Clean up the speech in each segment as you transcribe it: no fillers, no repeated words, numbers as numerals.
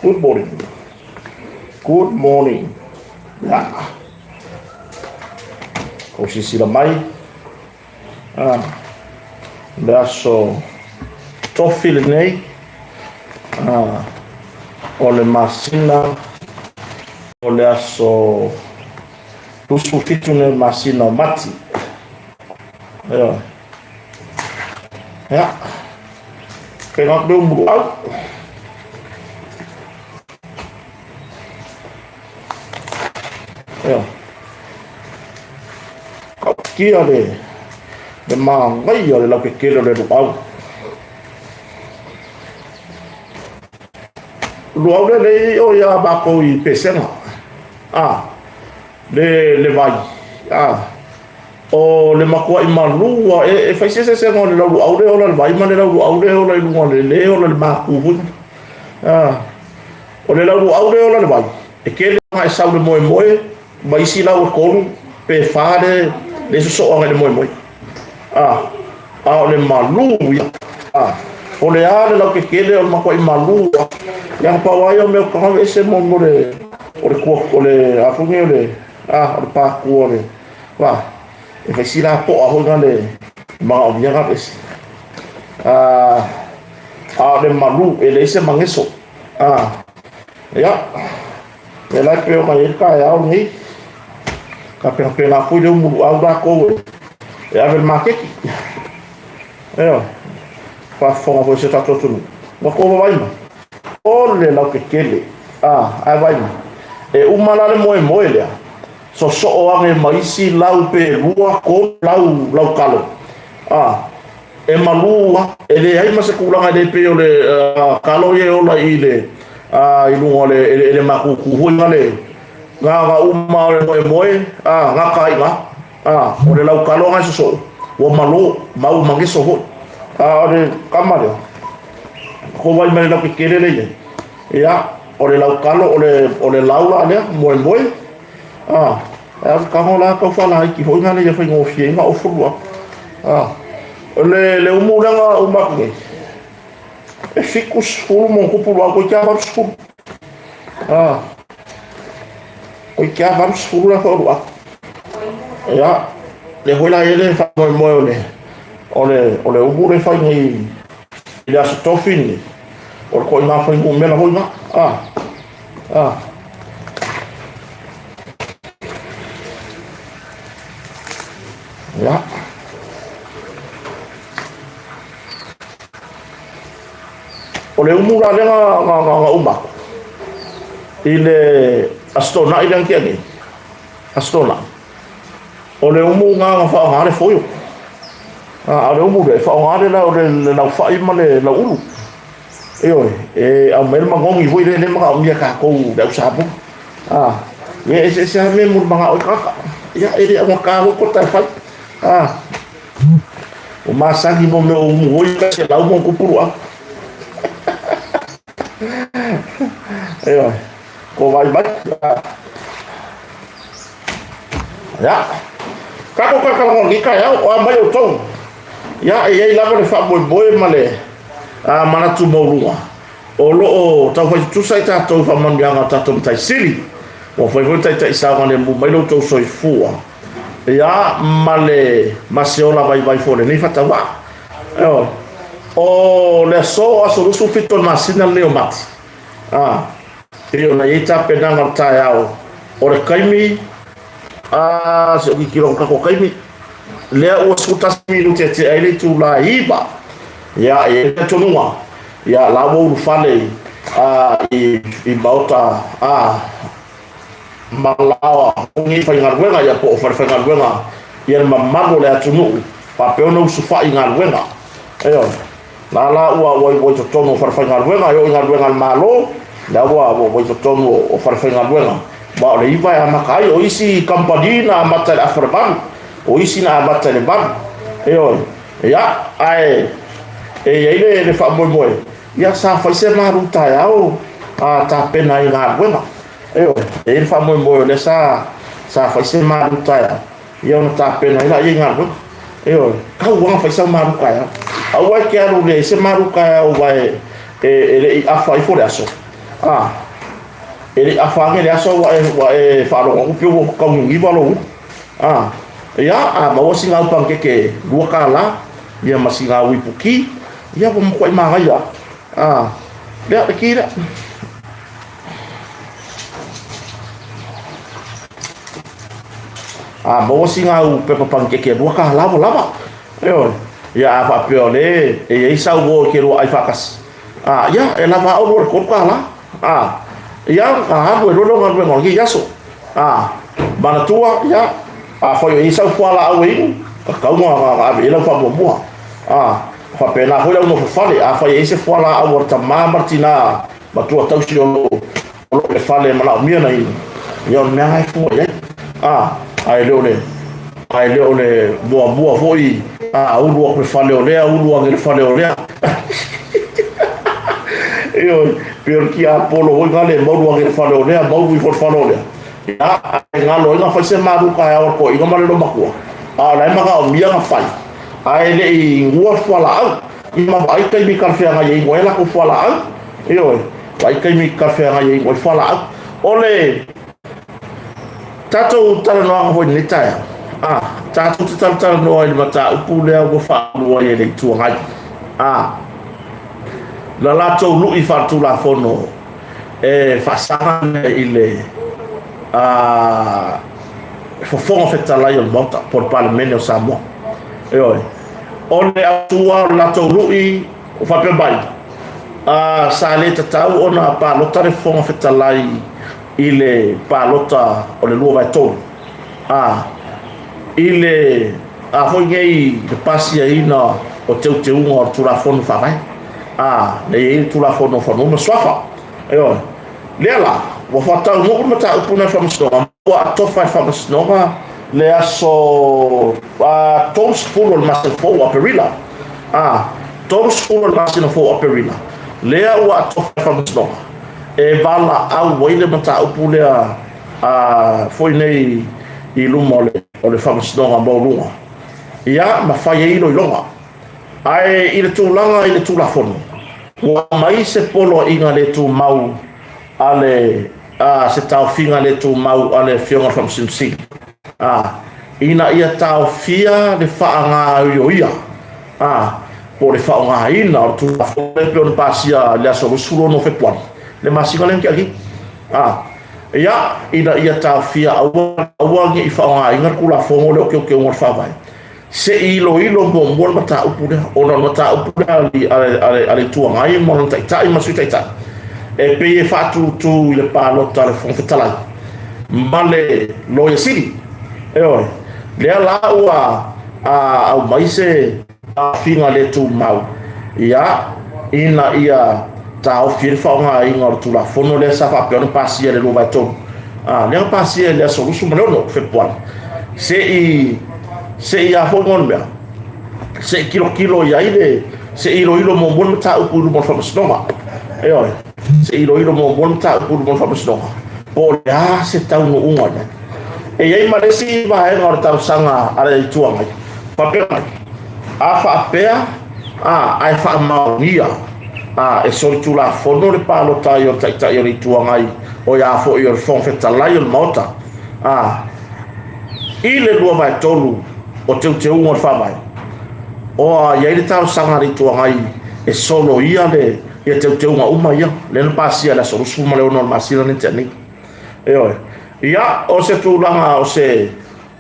Good morning. Good morning. Ya. Kau sisi lamai. Aso tofil nei. Ole masina. Ole aso tusu fitune masina mati. Ya. Kena dulu out. Kia le mangai le la que le luau le o ya ba ko I pesena le vai o le makua I malua e fai se ngone le luau le o le vai man le luau le o le ngone le o le maku o le luau le o le vai e ke le mai sau le moe vai si la o ko pe fare le so o le moe o le malu o le ale la que quede o makua I malu yang pawai o me ko ese mo le o le ko le afunge le o pa ko le wa e fai si la po o ngale ma o ya ga ese le malu e le ese mangeso ya e la pe o mai ka ya o ni ka pe na fu le mu au da ko e ave makeki fa fo vo se tato tu ma ko vai ma o le la que kele ai vai ma e umana le moe le so o ave maisi lau pe lua ko lau kalo e malua e le ai ma se kulanga de pe o le kalo ye o la ile I lungo le maku ku ngale nga uma le moe nga kai nga o le lau kalo nga so o malo mau mangiso ho le kamare ko vai mai la que quere le ya o le lau kalo o le lau la le moe ka ho la ka fa la ki ho nga le fa ngo fie nga o furua le umura nga umakge e ficus fulu mon kupulu ko kia vamos fulu ko kia vamos fulu la fulu ya le hola ele fa mo ole umure fa ni ila stofini o ko ina fa ngu mela hoina ya o le umura le nga uma ile astona ile kia ni astona o le umu nga fa ngale foyo le umu le fa ngale la o le la fa I male la ulu e a mel mangongi voi le ma o mia ka ko da sabu ye se me mu manga o ka ya ele a ka ko ta fa o masangi mo me o mu voi ka se la umu ko puru ko vai ya kako ka ngon ki ka ya o mai o tong ya e la le fa boy male mana tu mo rua o lo o ta fa tu sai ta to fa man ya ta to tai sili o fa tai sa ngane mu mai lo to so fu ya male masiola vai fore ni fa ta wa o le so aso su fito masina le o mati io na ita pedanga tayao o le kaimi se o kilo ka ko kaimi le o skuta minuti te ele tu la iba ya e tonua ya la mo fale I bauta malawa ngi fa ngarwenga ya po fa ngarwenga ya mamago le atunu pa pe no su fa ngarwenga la wo to tono fa ngarwenga yo ngarwenga malo da wo to tono o fa ngarwenga ba le iba ya makai o isi kampadina matal afrban o isi na matal ban ya ai ele le fa mo ya sa fa se maruta ya o ta pena ngarwenga Eo, e fa mo le sa fa se ma ruta ya. Ia ona tapena ila ia ngalo. Eo, ka wa fa sa ma ruka ya. Awa ke aru le se ma ruka ya o vai e afa I fo le aso. Ele afa nge le aso wa fa lo ku pio ka ngi va lo. Ia ma o singa pa ke lua kala ia masinga wi puki. Ia mo ko ma ya. Dia kira bawa singa u pepa pankeke dua ka lava yo ya apa piole e isa wo ke ro ai fakas ya e lava o ro ko kala ya ka ha ro ro ngol ngi yaso bana tua ya foi isa fala awe ka mo a ela fa mo fa pena ho no fale foi isa fala a ta martina batua tau si o le fale mala mia na yo me ai fo ai le ole boa foi ulu o fale ole ulu o fale ole eu perché Apollo o ngale mo o fale ole mo wi fale ole ya ngalo nga fa se maru ka ya ko i ngale lo makua la ma ka mia nga fai ai le I ngua fala I ma ai kai mi kafe nga ye ngoi la ko fala eu ai kai mi kafe nga ye ngoi fala ole tato tala no ho ni tai tato tala no I mata upu le go fa no ye le tu ngai la lato lu I fa tu la fono fa sana ile fo fo fa tala yo monta por parlamento Samoa ole atua lato lu I fa pe bai sa le tatau ona pa lo tare fo fa tala ile palota o le lua vai tolu ile foi ngei de pasi ina o teu o tulafono fa vai le tulafono fa no swafa lela wo fata mo mata upuna fa msno wa tofa fa msno le aso toms full o master fo operilla toms full o master fo operilla le wa tofa fa msno e vala au wele mata upulea foi nei I lumole o le famasnoga mo lunga ia ma fai ilo longa ai I le tulanga I le tulafono wa mai se polo inga le tu mau ale se tau finga le tu mau ale fionga famsinsi ina ia tau fia le faanga yo ia po le faanga ina o tulafono pe on pasia le aso sulo no fe puan le masinga len ki ya ina ia ta fia awa ngi fa ingar kula fongo le ke ngor fa vai se ilo mo mo mata upuda ona mata upuda ale tu ngai mo tai masu tai e pe fa tu le palo ta le fon fetala male lo ya siri le la wa au mai se finga le tu mau ya ina ia tau fir fa nga ingor tu la fono le sa fa pe on pasia le lo vai to le pasia le solution no fe poan se I a fo ngon bia se kilo ya ile se ilo mo bon ta u mo fa snoma se ilo mo bon ta u mo fa snoma o ya se tau no unga e ai ma si va e ngor tau sanga ala I tuanga pa pe fa pe ai fa ma nia e sori tu la fono le palo ta yo ta yo I tuangai o ya fo yo fon feta la yo mota ile lua vai tolu o teu ngor fa vai o ya ile tau sanga I tuangai e solo ia le ia teu nga uma ia le no pasia la solo suma le no masila ni tani ia o se tu langa o se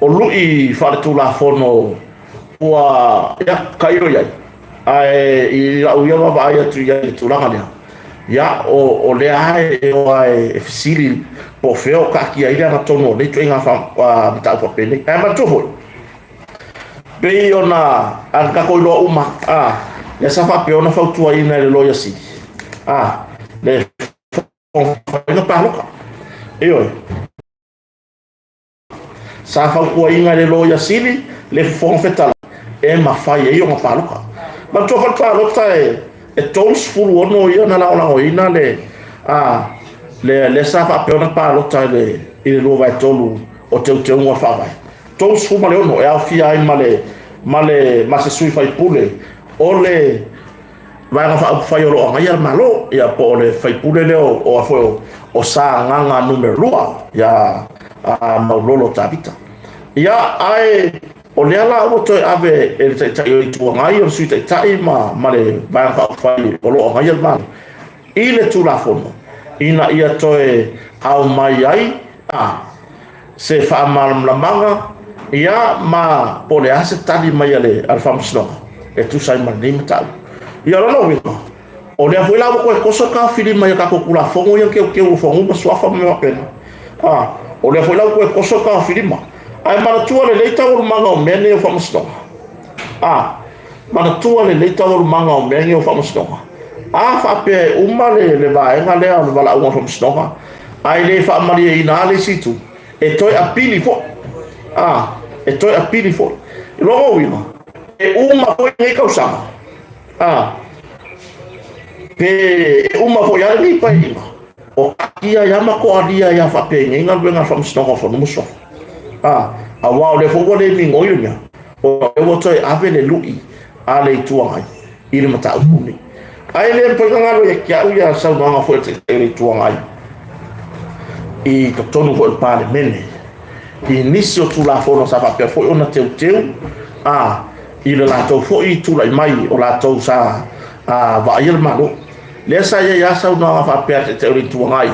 o lui fa tu la fono wa ya kairo ya I ia va ia tu ia tu langa ya o le ai o fisili po feo ka ki ia na tono le tu inga fa mata po pele ma tu ho be ona an ka ko lo uma ya sa fa pe ona fa tu ai na le lo ya si le no pa lo sa fa ku ai na le lo ya si le fon fetal e ma fa ia o ma pa lo ma tu fa pa lo ta e tons fulu ono ia na la ina le le sa fa pe ona pa lo ta le ile lo vai tolu o te un fa vai to su ma le ono e afi ai male ma se sui fai pule o le vai ga fa fai lo nga ya malo ya po le fai pule le o fo o sa nga numero lua ya a maulolo tabita ya ai o le ala o to ave e te i tu nga i o sui te tai ma le vai ga fai o lo nga ya malo ile tu la fono ina ia toe au mai ai se fa mal la manga ia ma pole ase tali mai ale al famsno e tu sai mal nim tal ia lo wi o le foi la ko so ka fili mai ka ko kula fongo ia ke o fongo ma so fa me pena o le foi la ko so ka fili ma ai ma tu le leita o manga o mene o famsno ma tu le leita o manga o mene o famsno fa pe uma le vai nga le on vala uma from stoka ai le fa mali ina le situ e toi a pili fo e toi a pili fo lo wi e uma foi nei causa pe uma foi ya ni pa o kia ya ma ko adia ya fa pe nga nga from stoka fo no so a wa le fo le ni ngoi nya o e wo toi ave le lui ale tuai ile mata upuni ai le pagangalo ya kia uya sa manga foi te tuangai i to tonu fo pale mene inisio tu la fono sa pa foi ona teu i le la to foi tu la mai o la to sa va ir malo le sa ya sa no fa pe te tuangai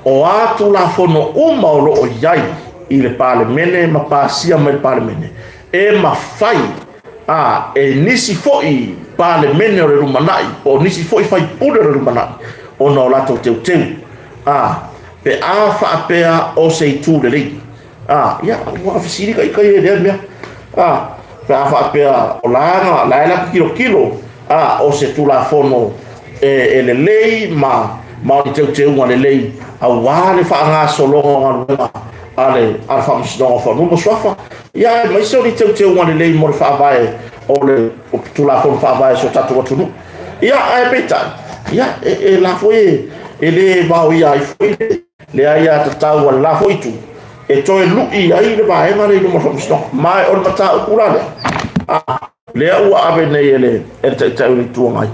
o a tu la fono uma o lo yai i le pale mene ma pasia me pale mene e ma fai e nisi foi pale mene o le rumanai o nisi foi fai pule o le rumanai o no lato teu pe fa apea o se tu le lei ya wa fisiri kai le mea pe fa apea o la kilo o se tu la fono e le lei ma teu le lei a wale fa nga solo nga ale alfa msdo fa no swafa ya mai so ni teu le lei mo fa vai o le tu la fono fa vai so tatu watu no ya ai peta ya la foi ele va ia foi le ia tau la foi tu e to lu ia le va e mare no mo msdo mai o mata kula le u ave ne ele te tu ngai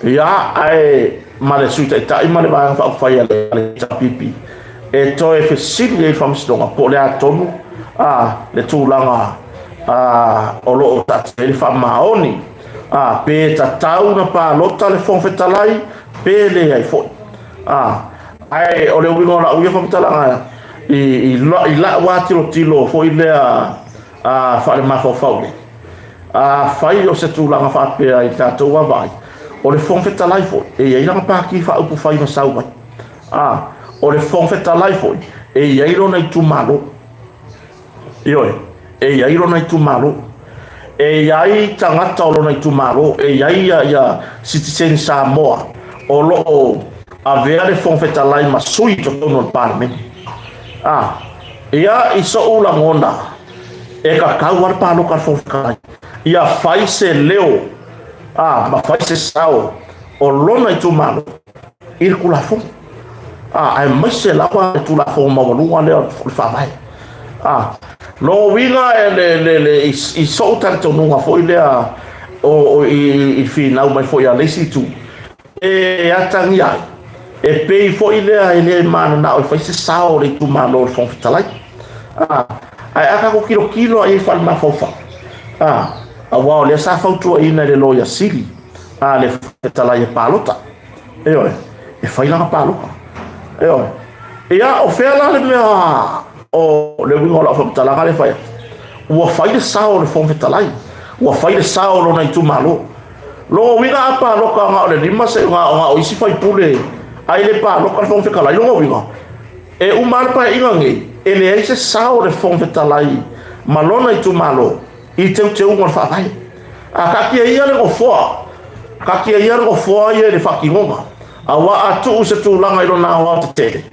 ya ai male suita tai male va fa ia le pipi e to e fesili e famsdo po le atonu le tu langa o lo ta te fa maoni pe ta tau na pa lota le fon fetalai pe le ai fo ai o le wingo na uia fon fetalanga i la wa tilo fo ile fa le ma fo faule fai o se tu langa fa pe ai ta to wa vai o le fon fetalai fo e ai na pa ki fa upu fai na sau vai o le fon fetalai fo e ai ro na tu malo e ai ro na tu malo e ai tangata o na tu malo e ai ya citizen Samoa o lo avea le fon fetalai ma sui to no parme ia iso ula ngona e ka kawar pa lo ka fon kai ia fai se leo ma fai se sao o lo na tu malo ir kula fon ai mai se la pa tu la fon ma lo le fa vai no winga le i so tanto nunga foi le o i final mai foi a lesi tu e atania e pei foi le ele mana na foi se sao le tu malo fon talai ai aka ko kilo ai fal ma fofa a wow le sa fautu ina le loya sili le talai palota e fai la palota e o fela le mea o le wingo la fo tala le fai o fai le sao le fon fetalai o fai le sao lo na tu malo lo winga apa lo ka nga le lima se nga o isi fai pule ai le pa lo ka fon fetalai lo winga e o mal pa ingangi ele ai se sao le fon fetalai malo na tu malo i teu ngor fa vai ka ki ia le go fo ka ki ia le go fo ia le fa ki ngoma awa atu se tu langa i lo na wa te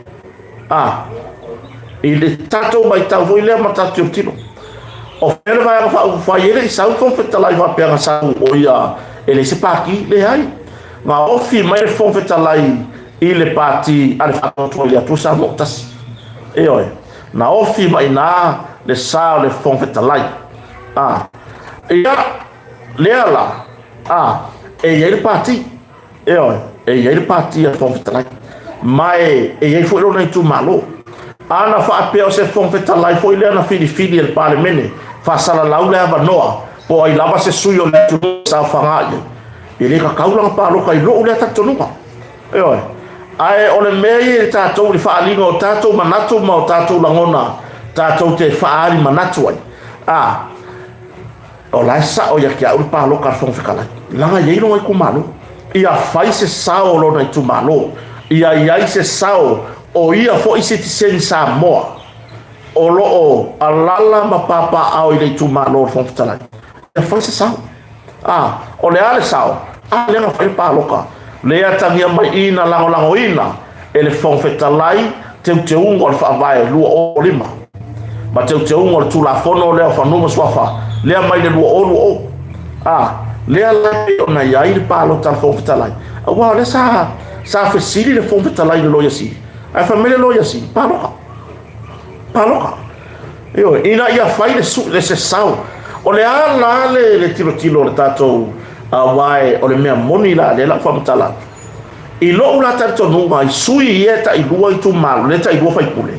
ile tato mai tau foi le mata tiro o fere vai fa ele sa fon fetalai va pega sa o ia ele se paki le ai ma o fi mai fon fetalai i le pati ale whakatoa i atu sa mo tasi. E oi, na ofi mai nā le sao le whongwhetalai. Ia, lea la, e iei le pati. E oi, e iei le pati a whongwhetalai. Mai, e iei fwero nei tu malo. Ana whaapea o se whongwhetalai fo i lea na whiri e le pale mene. Whasala lau lea wanoa, po ai lava se sui o le tu sao whangai. I le ka kaulanga pāloka i loo lea tatonunga. E oi, ai o le mei e tātou li whaalinga o tātou manatu ma o tātou langona, tātou te whaari manatu ai. O lai sa o ia ki au le pāloka ar whongwhekalai. Langa iei ai ku malo. Ia whai se sao lo nei tu malo. Ia iai se sao o ia fo i se tiseni sa moa. O loo alala ma papa au i le tu malo o whongwhekalai. Ia whai se sao. O le ale sao. Le nga whai pāloka. Lea tangia mai ina lango ina. E le whongwhetalai te ungo le whaavae lua o lima. Ma te ungo le tulafono lea whanuma swafa. Lea mai le lua o lua o. Lea lai o na iai le pālo tala whongwhetalai. Wow, le sa whesiri le whongwhetalai le loia si. Ai whamele loia si. Pāloka. Io, ina ia whai le se sau. O le ala le tilo le tātou wae o le mea moni la le la whamatala. I lo ula tātou nunga i sui i ta i lua i tu malu, le ta i lua whai pule.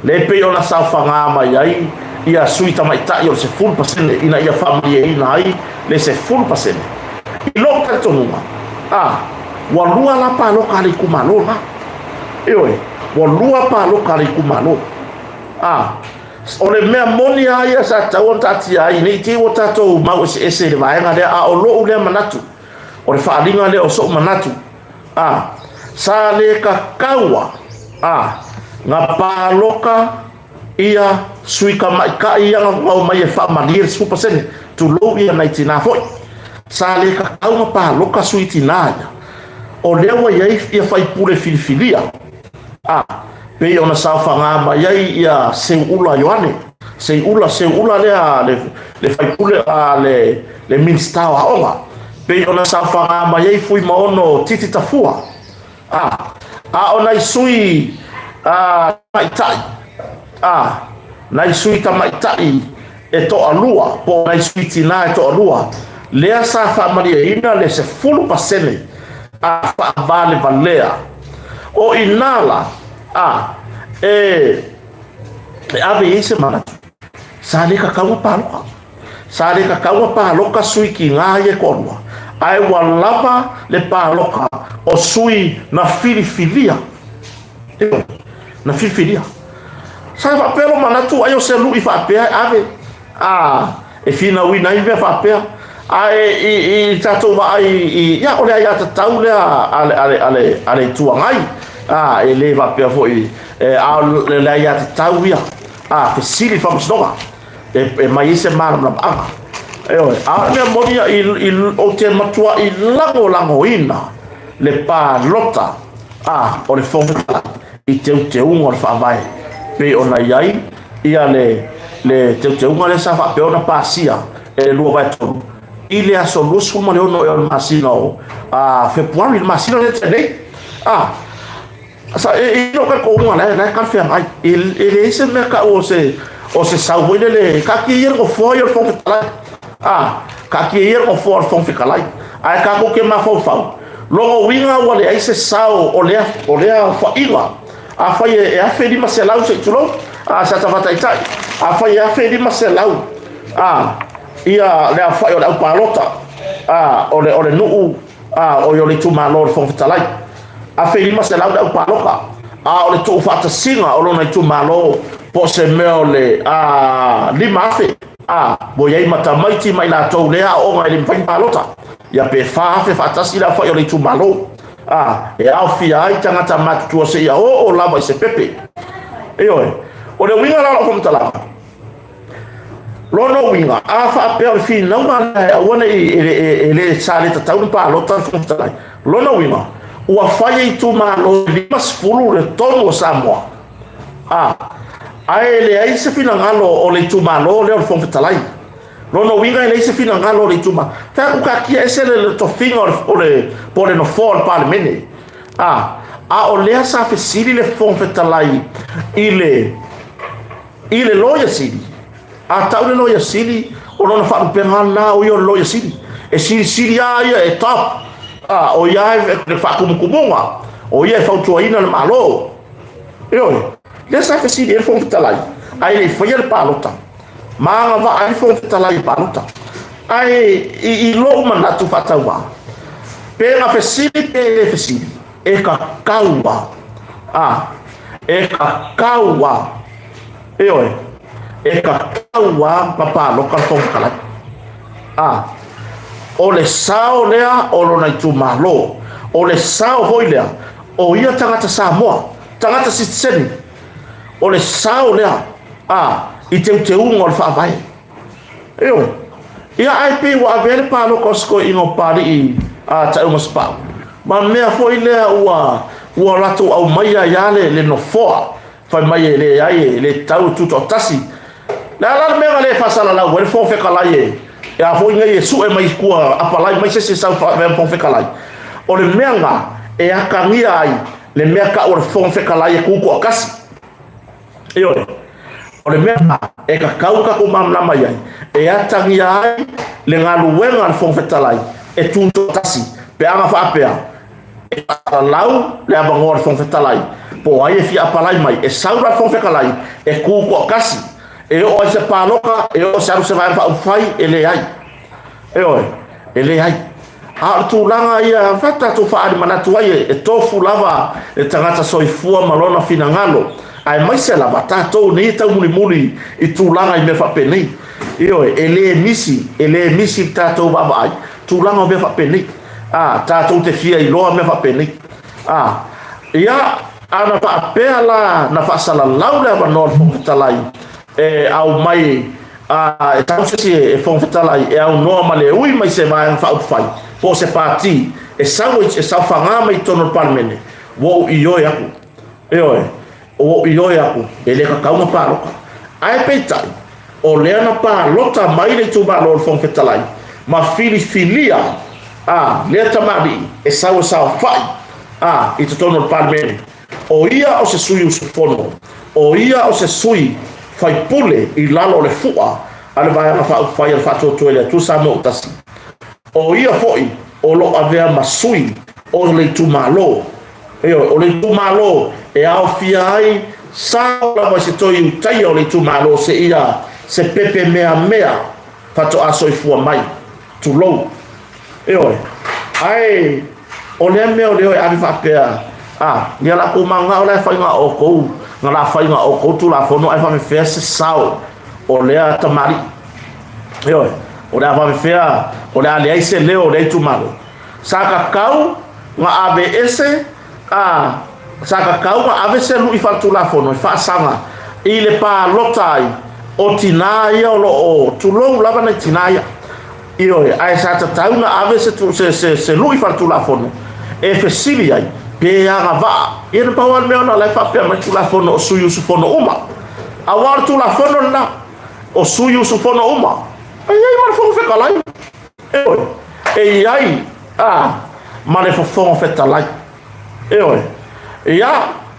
Le pe o na sau whanga mai ai, ia sui tamaita i o se full pasene, ina ia whamia ina ai, le se full pasene. I lo tātou nunga. Walua la pāloka le kumalo la. Eoi, walua pāloka le kumalo. O le mea moni aia sa tau on tati ai nei te o tatou mau ese le vaenga lea o loo lea manatu o le whaalinga lea o so manatu sa le kakaua ngā pāloka ia suika mai ka ia ngau mai e whaamalir supa sene tu lou ia nei tina foi sa le kakau ngā pāloka sui tina ia o lewa iai ia whaipule filifilia pe ona sa fanga mai ai ia seula Yohane seula le faipule le minsta wa onga pe ona sa fanga mai ai fui maono titi tafua ona isui maitai na isui ta maitai e to alua po na isui tina e to alua lea sa fa maria ina le se fulu pasene fa vale valea o inala ave ese manatu sa le kakau pāloka sui ki ngā ye korua ai walava le pāloka o sui na filifilia sa whapelo manatu ai o se lui whapea ave e fina wina i mea whapea ai i tatou wa ai ia ole ai atatau lea ale tuangai e le va pe foi le la ya tau ia fesili fa msnoga e mai se mal na me modia o te matua i lango ina le pa lota o le fonga i te ungo fa vai pe ona iai ia le te ungo le sa fa pe ona pasia e lu vai to ile a solusu mo le ono masino february masino le tene sa no ka ko ngala na ka fa ai ele se me ka o se sa voile le ka ki yer go fo yer fo tala ka ki yer go fo kala ai ka ko ke ma fo fa lo winga wale ai se sao o le fa ila fa e a fe di maselau se tulo sa ta fata itai fa e a fe di maselau ia le fa o la palota o le nu o yo le tu malo fo tala a fei ma se lau da paloka o le tu fata singa o lona tu malo po se meo le lima afe bo yai mata maiti mai la tau lea o ngai le mpani palota ia pe fa fata sila fa o le tu malo e au fi ai tangata matu tua se ia o lava i se pepe o le winga la lo tala lono winga fa pe o fi na ma o ne ele sale tau palota fo tala lono winga ua fai i tu malo lima sefulu le tonu o Samoa ae le ai se finagalo o le tu malo le o le fonfetalai lono winga e le se finagalo o le tu malo fa ku ka kia ese le tofinga o le po le no for palemene a o lea sa fesili le fonfetalai ile loia sili a tau le loia sili o lona whaapengana o ia loia sili e sili a ia e top o ia e whaakumukumunga o ia e whautuaina le malo le sa fesili le fonfetalai ai le whaia le palota maanga wa ai fonfetalai palota ai i lo manatu whataua pena fesili pe le fesili e ka kaua e ka kaua papa local fonfetalai o le sao lea o lona itu malo o le sao hoi lea o ia tangata Samoa tangata Sitseni o le sao lea i te unga o le whaavai ia ai pe wa avele pa lo kosko ingo pari i ta uma spa ma mea foi lea ua rato au maia yale le no foa fai mai le ai le tau tuto tasi la mea le fasala la wel fo fe kala ye ya foi ngai su e mai kua apalai mai se sa fo fe kala o le mea nga e akangia ai le mea ka o fo fe kala ye ku ko kasi o le mea e ka kauka ko mamla mai ai e atangia ai le ngaluenga le fonfetalai e tunto tasi pe anga whaapea e lau le abangoa le fonfetalai po ai e fia apalai mai e saura le fonfetalai e kuko kasi e o se paloka e o se aru se vai whaufai e le ai e le ai a tūlanga ia whata tu whaari manatu ai e tofu lava e tangata soifua malona fina ngalo ai mai se lava tātou nei tau muli i tūlanga i me whapenei e le misi tātou baba ai tūlanga o me whapenei tātou te fia i loa me whapenei ia ana whaapea la na whaasala lau le awanoa le fonfetalai e au mai e tau sesi e fonfetalai e au noa ma le ui mai se vai whaupwhai po se pāti e sau whanga mai tono palmene wo i oi aku o i oi aku e le kakaunga pāroka ai peitai o lea na pālota mai le tūmalo le fonfetalai ma filifilia lea tamari e sau whai i te tono le palmene o ia o se sui usufono o ia o se sui fai pule i lalo le fua ale vai ana whai al whatoto ele tu sa mo utasi o ia foi o lo avea masui o le tūmalo o le tūmalo e au fia ai sao la vai se toi utai o le tūmalo se ia se pepe mea fato aso i fua mai tu lou ai o le mea o le ani whapea nia la kumanga o le whainga o kou nga la whainga o kou tu la whono ai whame whea se sao o lea tamari o lea whame whea o lea lea se leo o lea tūmalo sa kakau nga ABS sa kakau nga ABS lu i whatu la whono i whaasanga i le pā lotai o tinaia o lo o tulou lava na tinaia ai sa tatau na ABS se lu i whatu la whono e fesili ai pe anga va e na pawal me ona la fa pe ma tu la fono o suyu su fono uma a war tu la fono na o suyu su fono uma ai mar fo fe kalai ai ma le fo fe talai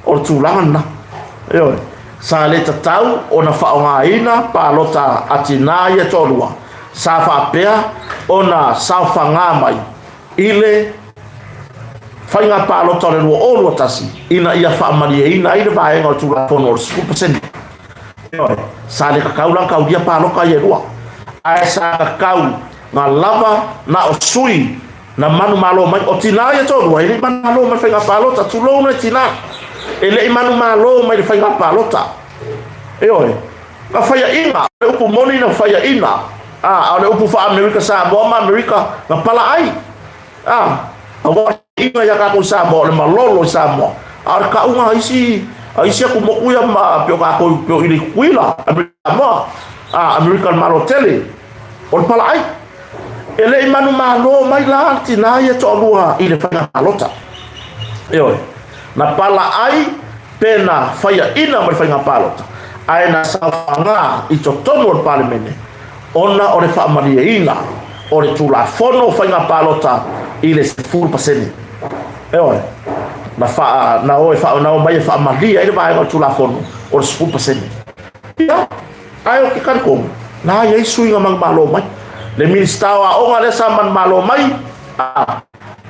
o tu la na sa le tatau ona fa nga ina pa lota atina ye tolua sa fa pe ona sa fa nga mai ile whainga pālo tore rua o rua tasi ina ia whaamaria ina ina vaenga o tūra pono o 10%. Sa le kakau lang kau dia pālo ka ia rua ai sa kakau ngā lava na o sui na manu malo mai o tina ia tō rua ele manu malo mai whainga pālo ta tūlou na tina ele manu malo mai whainga pālo ta ka whaia ina le upu moni na whaia ina a le upu wha Amerika sa boama Amerika na pala ai inga ya ka ko sa mo le malolo sa mo ar ka unga isi aku mo kuya ma pio ka ko pio ili kuila American Marotele o pala ai ele manu malo mai la tina ya to lua ile fa alota na pala ai pena faya ina mai fa palota ai na sa nga i to tono parlemene ona o le fa maria ina o le tula fono fa palota ile 10%. na o na o mai fa malia ile vai o tula fono o 10%. Ya ayo ki kan ko na ye sui nga mang malo mai le ministawa o nga le sa man malo mai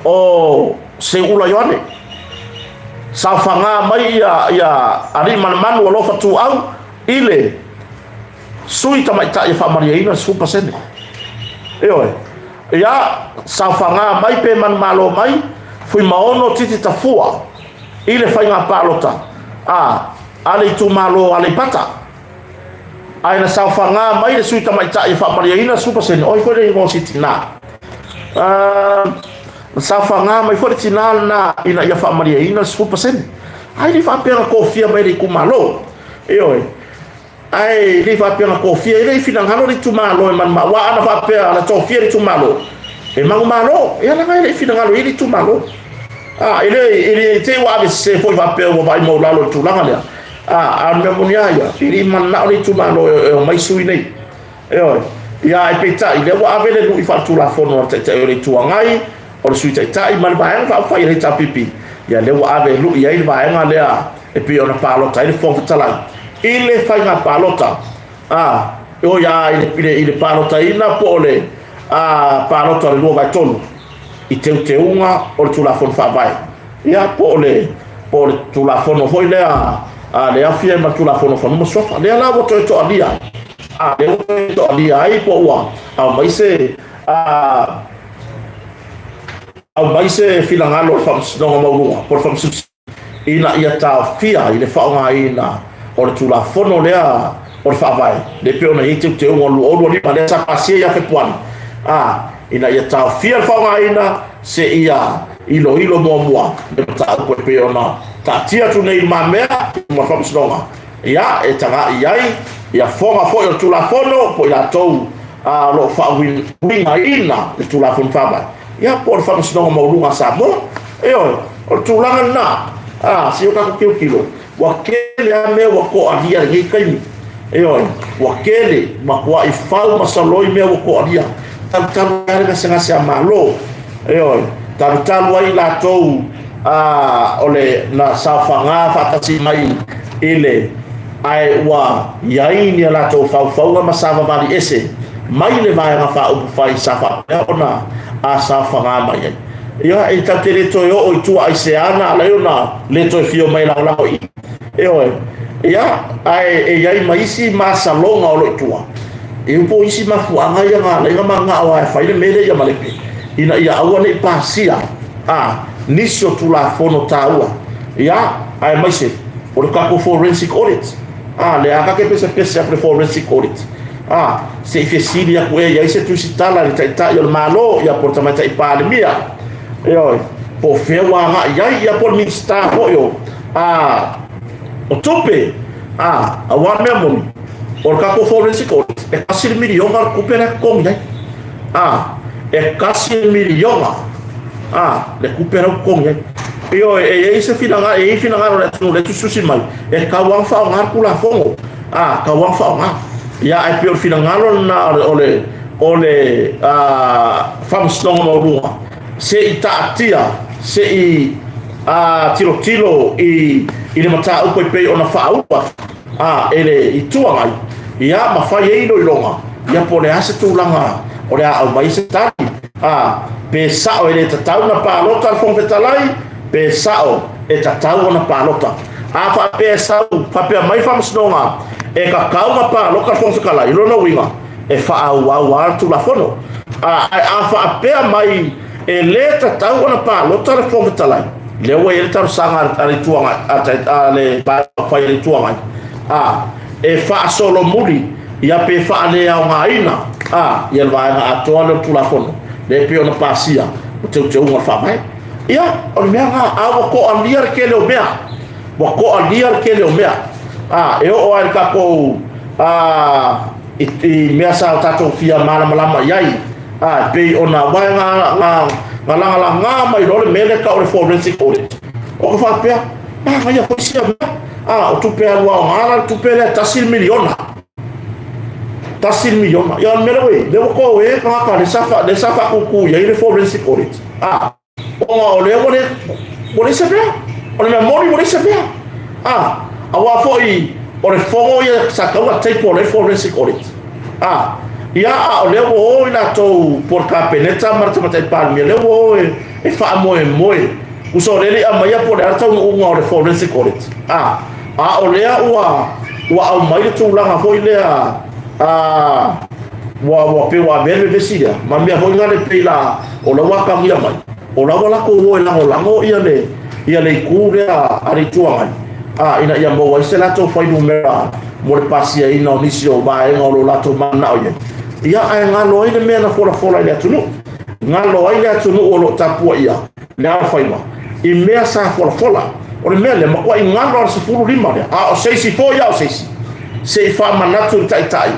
o se ula yone sa fanga mai ya ari man wo lo fatu au ile sui tamai ta fa maria ina 10%. Ya sa fanga mai pe man malo mai fui maono titi tafua ile fai nga palota ale tu malo ale pata ai na sa fanga mai le sui tamai ta fa maria ina 10%. Oi ko le ngo sitina sa fanga mai fo tina na ina ya fa maria ina 10%. Ai li fa pera kofia mai ku malo ai li fa pera kofia ile fina ngalo li tu malo man ma wa ana fa pera la tofia li tu malo mang malo ya la ngai fina ngalo ili tu malo ile te wa be se foi va pera wa mo la lo tu la ngale an me munia ya ili man na li tu malo mai sui nei ya e peta ile wa ave le lu fa tu la fono te ile tu ngai o sui te tai man ba fa fa ile ta pipi ya le wa ave lu ya ile ba ngale e pe ona palo tai le fo tala ile fa nga palota ya ile palota ina pole palota le vai tonu i te unga o tu la fon fa vai ya pole tu la fon foi le le afia ma tu la fon mo sofa le la boto to alia le to alia ai po wa mai se mai se filangalo fam no mo por fam ina ia ta fia ile fa nga ina o tu la fono lea o fa vai le pe ona yete te o lo ni pale sa pasie ya fe puan ina ia ta fia fa nga ina se ia ilo mo de ta ko pe ona ta tia tu nei mamea mo fa snonga ya e tanga ia fonga fo o tu la fono po ia to lo fa win ina tu la fon fa vai ya por fa snonga mo lunga sa mo o tu la na si o ka ko kilo wakele ame wako alia ngi kai wakele makwa ifau masaloi me wako alia tan ga senga malo tan wa ila to ole na safanga fatasi mai ile ai wa yaini ala to fau masava bali ese mai le vai nga fa u fai safa ona safanga mai e ta to yo o tu ai se ana la yo na le to fio mai la ya ai mai si masa longa o tua po isi mafu anga ya nga manga wa fa ile mele ya malepe ina ya awane pasia niso tu la fono taua ya ai mai se o ka ko forensic audit le aka ke pesa pre forensic audit se fesilia ko ya ise tu sitala ta yo malo ya portamenta ipale mia po fewa ya por minsta yo o tope awan memon or ka ko forensic audit e kasir milion ar kupera kong ya e kasir milion le kupera kong ya ese finanga le tu susi mai e ka wan fa ngar kula fongo ka wan fa ngar ya ai pior finanga na ole fam stong mo ruwa se itatia se tilo ile mata upo pe ona fa upa ele itua mai ya mafai ilo ilonga ya pole ase tulanga ole au mai se tani pe sao ele tatau na palota fon fetalai pe sao e tatau na palota fa pe sao fa pe mai fam snonga e ka kauma pa loka fon fekala ilo no winga e fa au tu la fono fa pe mai e le tatau na palota fon fetalai le wa ele tar sanga ale tuanga ale pa fa ele tuanga e fa solo muri ya pe fa le au ngaina ya vai na atola tu la fono le pe ona pasia o te unga fa mai ya o me nga awo ko andiar ke le mea wa ko andiar ke le mea e o al ka ko i mea sa tato fia malama yai pe ona vai nga nga mai dole mele ka o forensic audit o ko fa pe nga ya polisia o tu pe alwa ngala tu pe le tasil miliona ya mele we le ko we ka le safa ku ya ile forensic audit o le se pe o le mori mo le se mea awa foi o le fongo ia sa kaua teipo le forensic audit ia o le o ina to por kapeneta marta mata palmi le o e fa moe uso le a mai por arta un o le forensic audit o le wa au mai tu langa foi le wa pe wa bele desida ma mia foi ngale pe la o la wa ka mia mai o la wala ko o lango ia le ku le ari tuanga ina ia mo wa se la to foi numera mo le pasia ina o nisio ba e ngolo la to mana o ia ai ngalo ile me na fola ile tunu ngalo ile tunu o lo tapu ia le a foi ma i mea sa fola o le mea le makua i ngalo ar sefuru lima le o seisi po ia o seisi sei fa manatu tai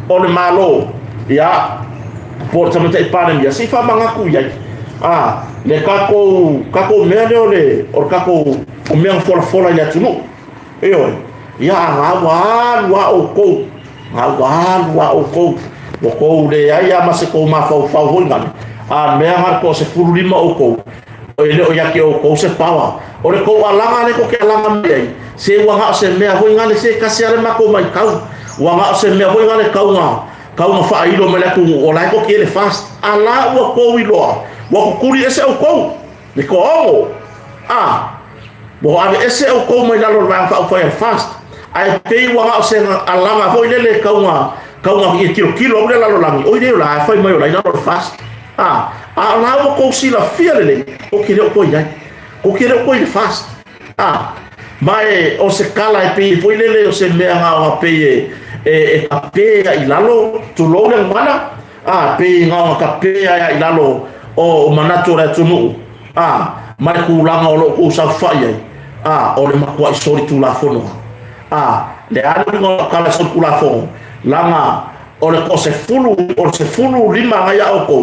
o le malo ia por tamata i pane mia sei fa mangaku ia le kako mea le o kako o mea fola ile tunu ia ngawal wa o ko le ia ma se ko ma fa ngani mea har ko sefuru lima o ko ele o yake o ko se pawa o le ko alanga le ko ke alanga mai se wanga se mea ho ngale se kasi ale mako mai kau wanga se mea ho ngale kau fa ilo mele ku o la ko ke le fast ala o ko ilo wa ko kuri ese o ko le ko bo ave ese o ko mai la lo fa fast ai pe wanga se alanga ho le kau i kilo le la lo langi o ile la fa mai o la lo fast ala o ko sila fiale o kire o ko ia o kire o ko i fast mai o se kala e pe foi lele o se mea nga pe kapea i lalo tu lo le mana pe nga kapea i lalo o manato ra tunu mai ku langa o lo ko sa fa ia o le makua i sori tu la fono le alo nga kala so ku la fono langa o le ko se fulu lima nga ya o ko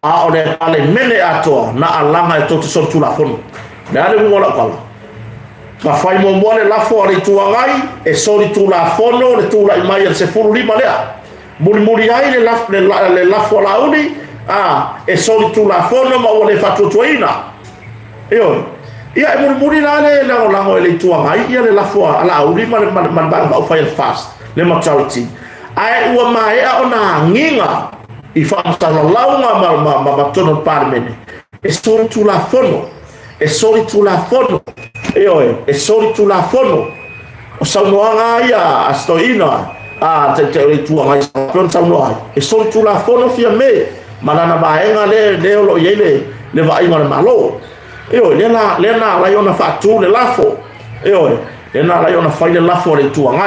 o le ale mene atoa na alanga e totu so tu la fono le ale mo la kala ka fai mo le lafo ale tuangai e sori tu la fono le tu la mai se fulu lima lea muri ai le lafo la uni e sori tu la fono ma o le fatu tuina ia e muri la le lango le tuangai ia le lafo ala uni ma ba fai fast le majority ai ua mai ona nginga i fa sala launga ma tono parmene e sori tu la fono e sori tu la fono o saunoanga ia astoina te tu anga pron saunoa e sori tu la fono fia me manana baenga le lo yele le vai ngana malo le na la yona fa tu le lafo le na la yona fa le lafo le tu anga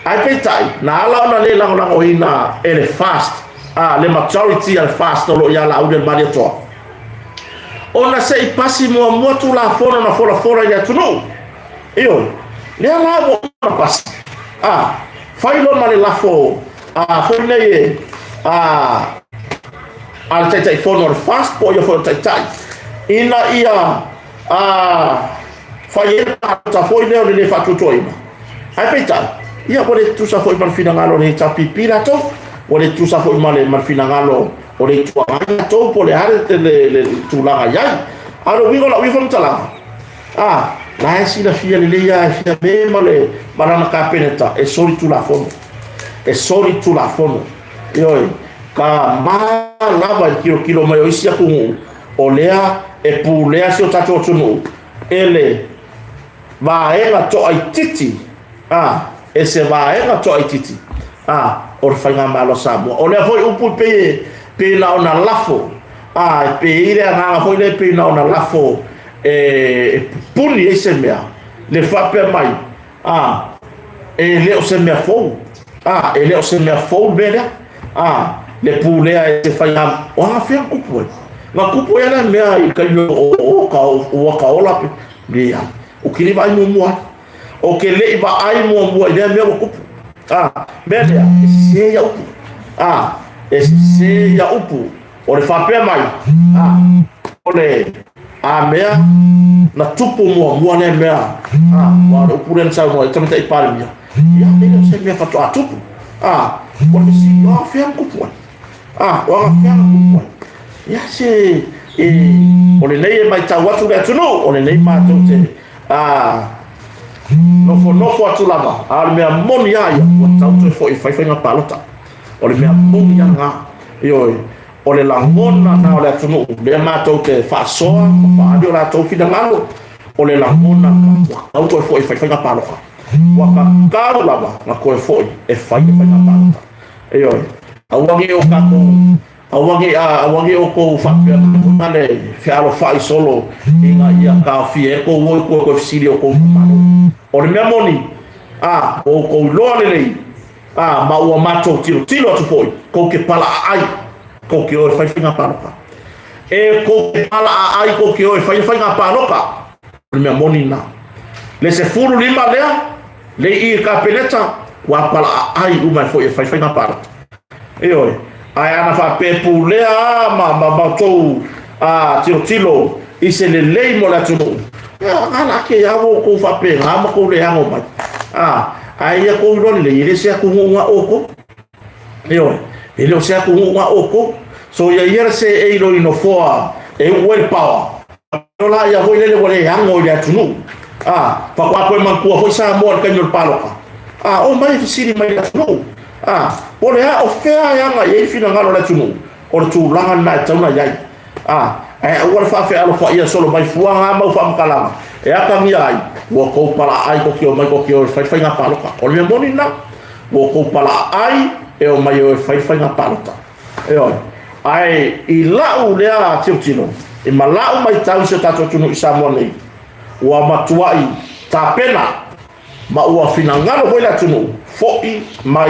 ai petai na ala ona le lango ina ele fast le majority al fast lo ya la udel bali to ona sei pasi mo tu la fono na fora ya tu no le ala mo pas fai lo male la fo fo ne al tai fono fast po yo fo tai ina ia fai ta fo ne le fa tu toina ai petai ia pode tu sa foi mal finangalo le tapipila to pode tu sa foi mal finangalo o le tuanga to pole hare le tulanga yai alo wingo la wifon tala la si la fia le ya fia be male barana kapeneta e sori tu la fono ka ma lava kilo mai o sia ku o lea e pu lea si o tato tunu ele va ela to ai titi e se va e to ai titi or fanga malo sabo o le foi upu pe na ona lafo pe ile nga foi le pe na ona lafo puni ese mea le fa pe mai e le o se mea fo ele o se mea fo bela le pulea e se fanga o nga fe kupu na kupu ela mea i ka o ka ola pe le o kili vai mo o ke le va ai mo ile mea kupu bela se ya upu se ya upu o le fa pe mai o le mea na tupu mo ne mea wa upu ren sa mo tamta i pare mea ya ele se mea fa to atupu o le si o fe kupu o fe kupu ya se o le nei mai ta watu le tunu o le nei ma to te nofo atu lava ale mea moni ai o tautu fo I fai palota o le mea moni nga ioi o le langona na o le atunu le matou te faasoa faali o latou finagalo o le langona au koe fo I fai palota wa kakau lava na koe fo e fai palota ioi awangi o kako awangi o ko fapia male fialo fai solo inga ia ka fie ko mo ko fisili o ko mano o le mea moni o ko lo le ma o mato tilo tu foi ko ke pala ai ko ke o fai finga paloka e ko ke pala ai ko ke o fai finga paloka o le mea moni na le se furu lima lea le I ka peleta wa pala ai uma foi fai finga paloka e oi ai ana fa pepu lea ma tou tilo I se le lei mo la tunu ala ke ya wo ko fa pe ma ko le hango mai ai ya ko ro le se ku nga oko yo ele se ku nga oko so ya yer se e ro ino foa e wel power no la ya ho le le hango ya tunu pa kwa ko man ku ho sa mo ka nyol paloka o mai fisiri mai la tunu o le o fea ya nga ye fina ngalo la tunu o tu langa na tauna yai o fa fe alo fa ia solo mai fuanga ma fa mkalama e aka mi ai wo ko pala ai ko kio mai ko kio fai nga paloka o le moni na wo ko pala ai e o mai o fai nga palota e oi ai I lau lea tino e malau mai tau se tato tunu I Samoa nei ua matuai ta pena ma ua finangalo hoi la tunu foi mai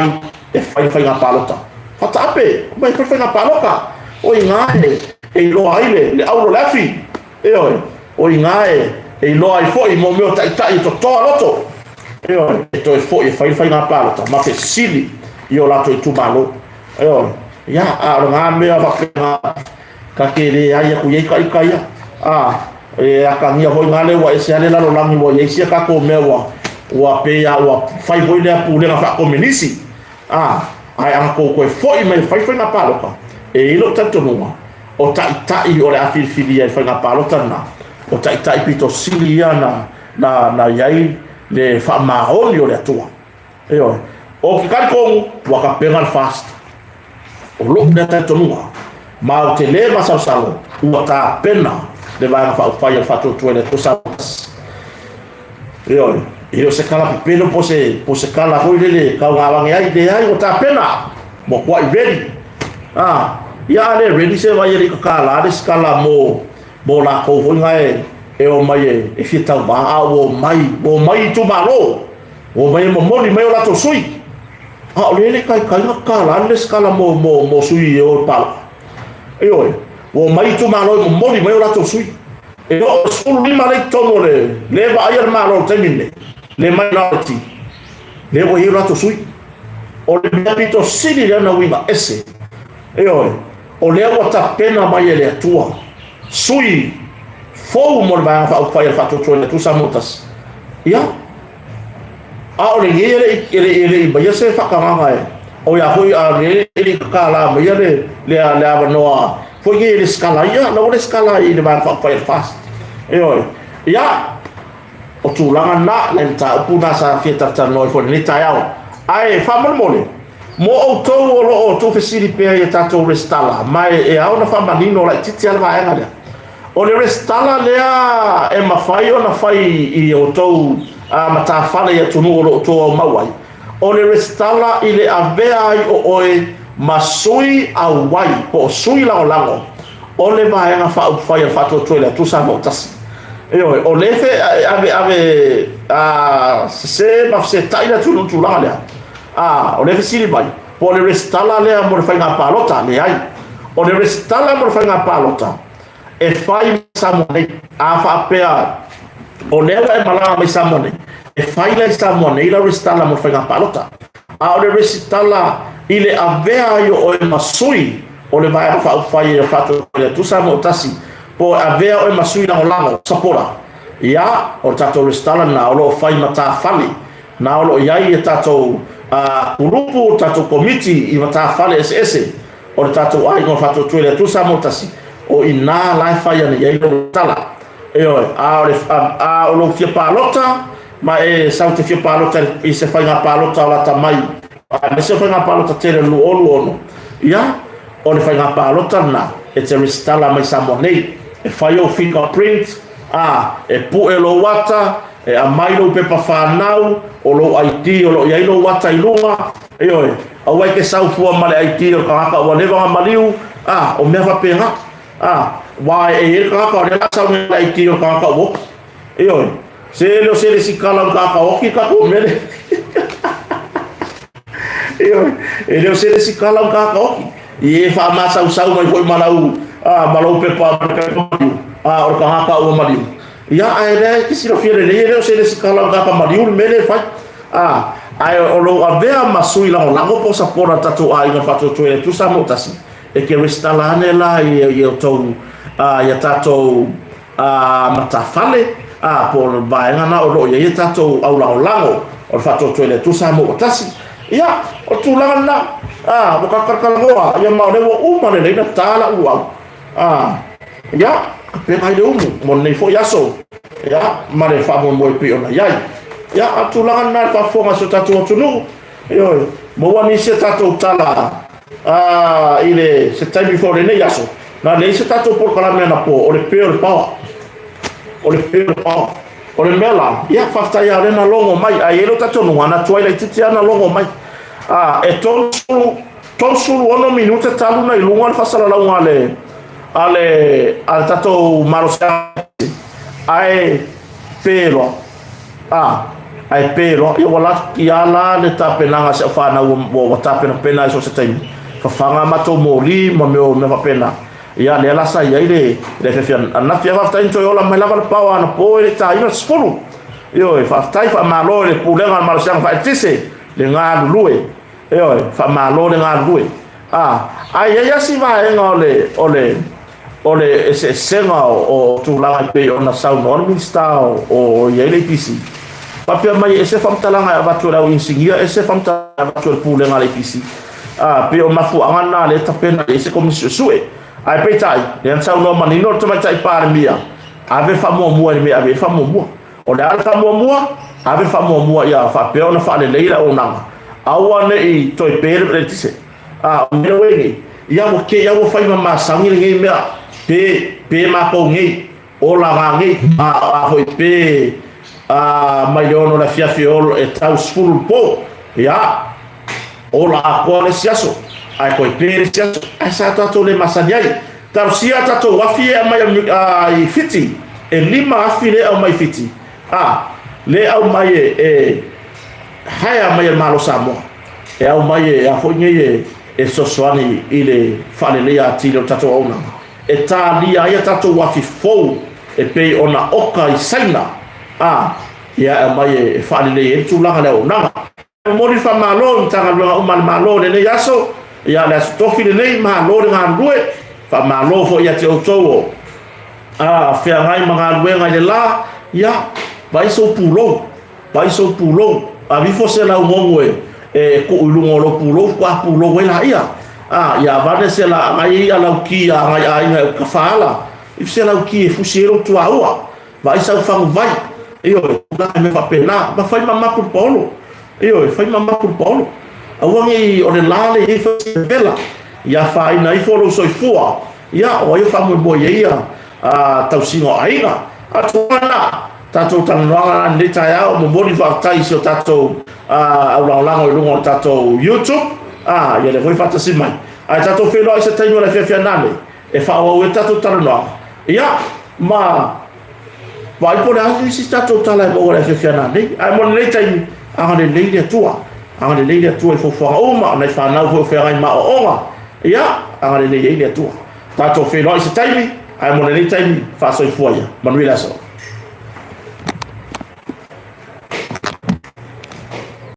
e fai nga palota fatape mai fai nga paloka o ngae e lo aile le aulo lafi e oi o ngae e lo ai foi mo meu tai to loto e oi e to foi fai nga palota ma fe sili io la to tu malo e oi ya a nga me va ka ke le ai ku ye kai kai e aka ngia hoi ngale wa ese ale la lo langi wa ye sia ka ko me wa pe ya wa fai hoi le pu le fa komunisi ai anko ko foi mai fai nga palota e ilo tanto no o tai o le afilfili ai fai nga palota na o tai pito siliana na yai le fa mahoni o le atua e o ki kari kongu waka pengal fast o lo le tanto no ma o te le masau ua ta pena le vai nga fa fai al fatu tuele to sa e o se kala pelo po se kala hoi le ka ngawange ai de ai o ta pena mo kwa I ready ya le ready se vai ri ka la de skala mo la ko hoi ngai e o mai e fita ba o mai tu malo o mai mo moni mai o la to sui o le kai ka la de skala mo sui o pa e o mai tu malo mo moni mai o la to sui e o sul ni male tomo le va ayer malo temine le minority le o la to sui o le pito sili le na winga ese e o le wata pena mai le atua sui fou mo ba fa fa fa to le tu samutas ya o le ele ba ya se fa ka ngai o ya hoi a le ka la ba ya le ba no foi ele skala ya no le skala I le ba fa fast e ya o tu langa na le ta puna sa fieta ta no fo ni ta ya ai fa mo mo o to o to fesiri pe ya tato restala mai e au na fa manino la titi ala va nga o le restala lea e mafai o na fai I o to mata fala ya tunu o to mawai o le restala I le avea ai o oe masui au wai po sui la o lango o le va nga fa fai fa to le tu sa mo tas o le fe ave se ma se taila tunu tu la o le fesili mai po le restala le mo fai nga palota le ai o le restala mo fai nga palota e fai samone a fa pea o le e mala mai samone e fai la samone la restala mo fai nga palota o le restala ile avea yo o masui o le vai fa fai e fatto le tu samo tasi po avea o masui na lango sapora ya o tato restala na o lo fai mata fali na o lo yai e tato grupo tato committee I mata fale esse o tato ai no fatto tu le tu samo tasi o ina la fai ne yai lo tala o lo fia palota ma sau te fia palota i se fai ngā palota la tamai me se fai ngā palota tere lu olu ono o le fai ngā palota na e te restala mai Samoa nei e fai o fingerprint e pu e lo wata e a mai lo pepa whanau o lo IT o lo iai lo wata i lunga a wai ke sau fua male IT o ka haka ua lewa ngā maliu o mea whapenga wai e ka haka o le la sau ngā IT o ka haka uoki se leo se le sikala o ka haka oki ka ku mele e leo se le sikala o ka haka oki i e wha masau sau mai koi malau malau pepa o ka haka ua maliu ai le ki siro fiere le leo se le sikala o ka haka maliu mele fai ai o lo avea masui lango po sapora tatu ai nga fatu tuele tu samo tasi e ke restalane la i o tou ia tatou matafale por vaenga na o lo ia tatou au lango o fatu tuele tu samo tasi o tu lana o kakarkalagoa ia mau lewo uma le na tala uau pe mai de umu mon nei fo yaso mare fa mo pi ona yai atulangan na fa fonga so tatu tunu mo wani se tatu tala ile se time before ne yaso na le se tatu por kala mena po o le peo o le mela fa ta ya na longo mai ai elo tatu no ana twilight titi ana longo mai e tonsulu ono minuta talu na ilunga fa sala la ale tatu marosa ai pero ai pero ia wala ki ala le tapena se fa na wo tapena pena so se time fa fanga mato moli mo me fa pena ia le la sa ia le fian ana fia fa tain to yola mai lava pawa na po le ta ina skulu fa tai fa malo le pulenga mal sang fa tise le nga lue fa malo le nga lue ai ia si va en ole ese senga o tu la pe ona sa no minsta o ia le pisi papia mai ese famtalanga vatu la insigia ese famtalanga vatu pulenga le pisi pe o mafu angana le tapena ese komisio sue ai pe tai le sa no manino to mai tai par mia ave famo mua me ave famo mua o da famo mua ave famo mua ia fa pe ona fa le leila ona awane i toi per le tise me wegi ia mo ke ia mo fai mama sangi ngai mea pe ma ko ngai o la ngai hoi pe mai ono la fiafiolo e tau sfulu po o la ko le siaso ai ko pe siaso ai sa to le masaniai tau sia tato wafi mai fiti e lima afile au mai fiti le au mai haya mai malo samo e au mai a fonye e sosoani ile fale le atilo tato ona e talia ia tato wafi fou e pe ona oka i saina ia mai e fale le tu langa le ona mori fa malo tanga lo malo le yaso ia la stofi le malo ngandue fa malo fo ia te otowo fe ngai manga luenga le la ia vai so pulo a vi fo se la umongue e ko ulungo lo pulo wela ia ia vane se la ngai ala ukia ngai ai ka fala if se la ukia fusiro tu aua vai sa fangu vai io la me fa pena ma fai mamma por polo awangi o le lale e fa vela ia fai nai folo so fua ia o ia famu boia ia tausingo aiga atuana tato tanwanga ni taya o moni fa tai so tato au lango i lungo tato YouTube ia le voi fata simai ai tato felo ai se taino la fia nane e fa o tato tanwanga ia ma vai por aí se tato tala mo la fia nane ai mon le tai le leile tua fo fo o ma na fa na fo fa ma o ia le leile tua tato felo ai se taimi ai mon le taimi fa so foia manuela so